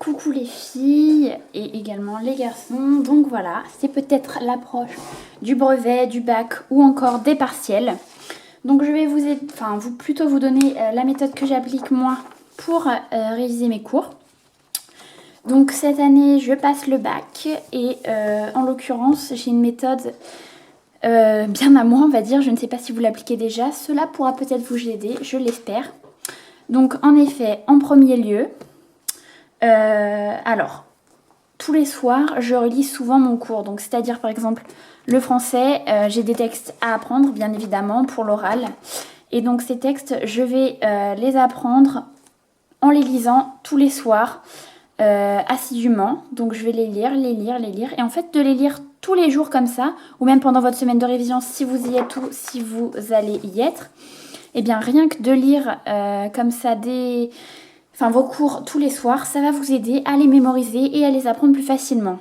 Coucou les filles et également les garçons. Donc voilà, c'est peut-être l'approche du brevet, du bac ou encore des partiels. Donc je vais plutôt vous donner la méthode que j'applique moi pour réviser mes cours. Donc cette année, je passe le bac et en l'occurrence, j'ai une méthode bien à moi, on va dire. Je ne sais pas si vous l'appliquez déjà. Cela pourra peut-être vous aider, je l'espère. Donc en effet, en premier lieu, alors, tous les soirs, je relis souvent mon cours. Donc, c'est-à-dire, par exemple, le français, j'ai des textes à apprendre, bien évidemment, pour l'oral. Et donc, ces textes, je vais les apprendre en les lisant tous les soirs, assidûment. Donc, je vais les lire. Et en fait, de les lire tous les jours comme ça, ou même pendant votre semaine de révision, si vous y êtes ou si vous allez y être, eh bien, rien que de lire comme ça vos cours tous les soirs, ça va vous aider à les mémoriser et à les apprendre plus facilement.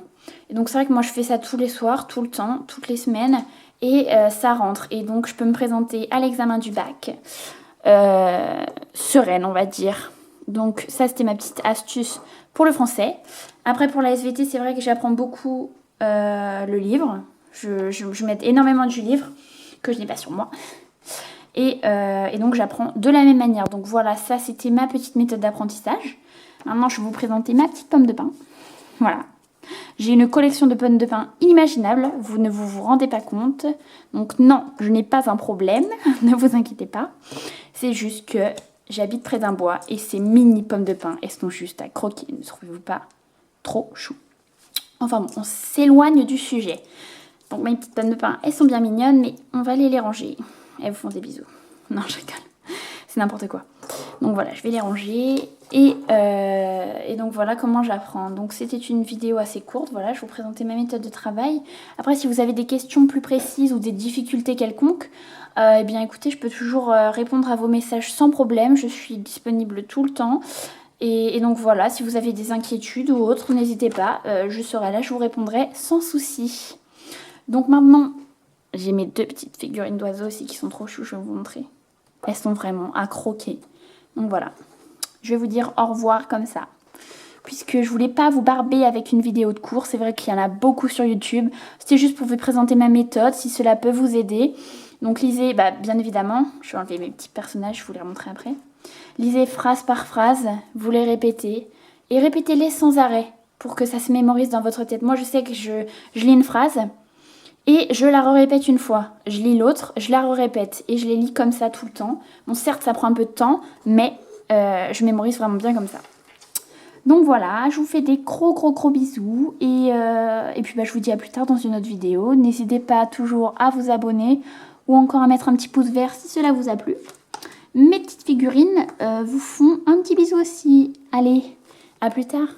Et donc c'est vrai que moi je fais ça tous les soirs, tout le temps, toutes les semaines, et ça rentre. Et donc je peux me présenter à l'examen du bac sereine, on va dire. Donc ça c'était ma petite astuce pour le français. Après pour la SVT, c'est vrai que j'apprends beaucoup le livre. Je m'aide énormément du livre que je n'ai pas sur moi. Et donc j'apprends de la même manière. Donc voilà, ça c'était ma petite méthode d'apprentissage. Maintenant je vais vous présenter ma petite pomme de pain. Voilà. J'ai une collection de pommes de pain inimaginable. Vous ne vous rendez pas compte. Donc non, je n'ai pas un problème. Ne vous inquiétez pas. C'est juste que j'habite près d'un bois et ces mini pommes de pain, elles sont juste à croquer. Ne trouvez-vous pas trop chou? Enfin bon, on s'éloigne du sujet. Donc mes petites pommes de pain, elles sont bien mignonnes, mais on va aller les ranger. Elles vous font des bisous. Non, je rigole. C'est n'importe quoi. Donc voilà, je vais les ranger. Et donc voilà comment j'apprends. Donc c'était une vidéo assez courte. Voilà, je vous présentais ma méthode de travail. Après, si vous avez des questions plus précises ou des difficultés quelconques, eh bien écoutez, je peux toujours répondre à vos messages sans problème. Je suis disponible tout le temps. Et donc voilà, si vous avez des inquiétudes ou autres, n'hésitez pas. Je serai là, je vous répondrai sans souci. Donc maintenant, j'ai mes deux petites figurines d'oiseaux aussi qui sont trop chou, je vais vous montrer. Elles sont vraiment à croquer. Donc voilà, je vais vous dire au revoir comme ça. Puisque je voulais pas vous barber avec une vidéo de cours, c'est vrai qu'il y en a beaucoup sur YouTube. C'était juste pour vous présenter ma méthode, si cela peut vous aider. Donc lisez, bien évidemment, je vais enlever mes petits personnages, je vous les remontrerai après. Lisez phrase par phrase, vous les répétez. Et répétez-les sans arrêt, pour que ça se mémorise dans votre tête. Moi je sais que je lis une phrase, et je la répète une fois. Je lis l'autre, je la répète. Et je les lis comme ça tout le temps. Bon, certes, ça prend un peu de temps, mais je mémorise vraiment bien comme ça. Donc voilà, je vous fais des gros bisous. Et puis je vous dis à plus tard dans une autre vidéo. N'hésitez pas toujours à vous abonner ou encore à mettre un petit pouce vert si cela vous a plu. Mes petites figurines vous font un petit bisou aussi. Allez, à plus tard.